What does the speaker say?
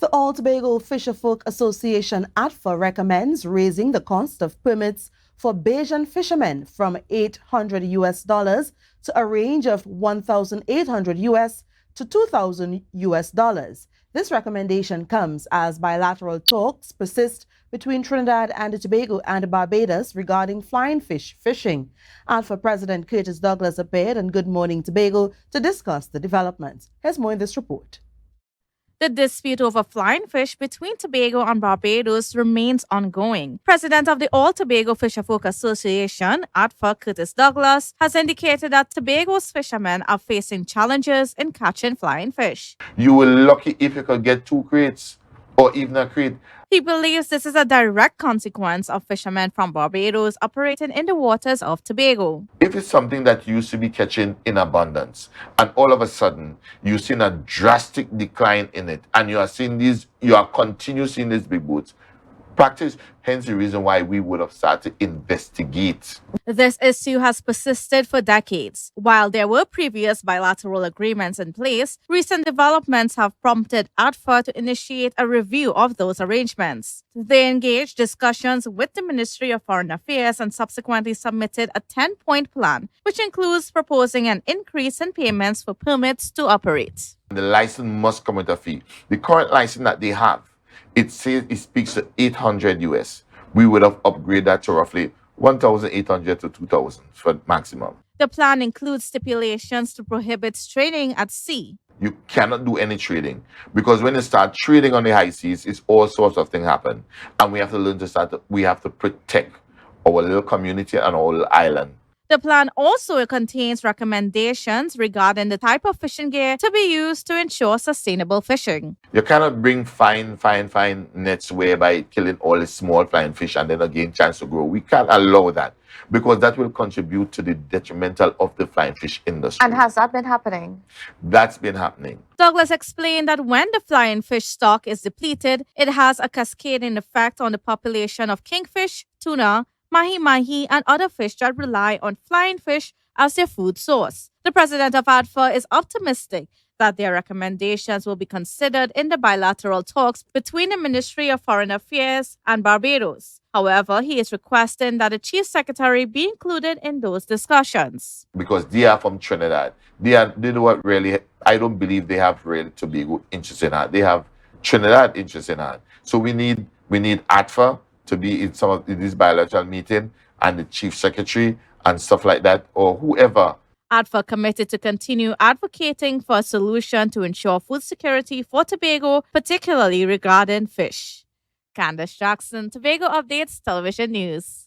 The All Tobago Fisherfolk Association ATFA recommends raising the cost of permits for Bajan fishermen from $800 to a range of $1,800 to $2,000. This recommendation comes as bilateral talks persist between Trinidad and Tobago and Barbados regarding flying fish fishing. ATFA President Curtis Douglas appeared on Good Morning Tobago to discuss the developments. Here's more in this report. The dispute over flying fish between Tobago and Barbados remains ongoing. President of the All Tobago Fisherfolk Association, ATFA Curtis Douglas, has indicated that Tobago's fishermen are facing challenges in catching flying fish. You were lucky if you could get 2 crates or even a crate. He believes this is a direct consequence of fishermen from Barbados operating in the waters of Tobago. If it's something that you used to be catching in abundance, and all of a sudden you've seen a drastic decline in it, and you are continuing seeing these big boats, practice, hence the reason why we would have started to investigate. This issue has persisted for decades. While there were previous bilateral agreements in place, recent developments have prompted ATFA to initiate a review of those arrangements. They engaged discussions with the Ministry of Foreign Affairs and subsequently submitted a 10-point plan, which includes proposing an increase in payments for permits to operate. The license must come with a fee. The current license that they have, it says it speaks to $800. We would have upgraded that to roughly $1,800 to $2,000 for maximum. The plan includes stipulations to prohibit trading at sea. You cannot do any trading because when you start trading on the high seas, it's all sorts of things happen. And we have to learn we have to protect our little community and our little island. The plan also contains recommendations regarding the type of fishing gear to be used to ensure sustainable fishing. You cannot bring fine nets whereby killing all the small flying fish and then again chance to grow. We can't allow that because that will contribute to the detrimental of the flying fish industry. And has that been happening? That's been happening. Douglas explained that when the flying fish stock is depleted, it has a cascading effect on the population of kingfish, tuna, mahi-mahi, and other fish that rely on flying fish as their food source. The president of ATFA is optimistic that their recommendations will be considered in the bilateral talks between the Ministry of Foreign Affairs and Barbados. However, he is requesting that the Chief Secretary be included in those discussions. Because they are from Trinidad. They do what really, I don't believe they have really Tobago interest in that. They have Trinidad interest in that. So we need ATFA to be in some of this bilateral meeting and the Chief Secretary and stuff like that, or whoever. ATFA committed to continue advocating for a solution to ensure food security for Tobago, particularly regarding fish. Kandace Jackson, Tobago Updates Television News.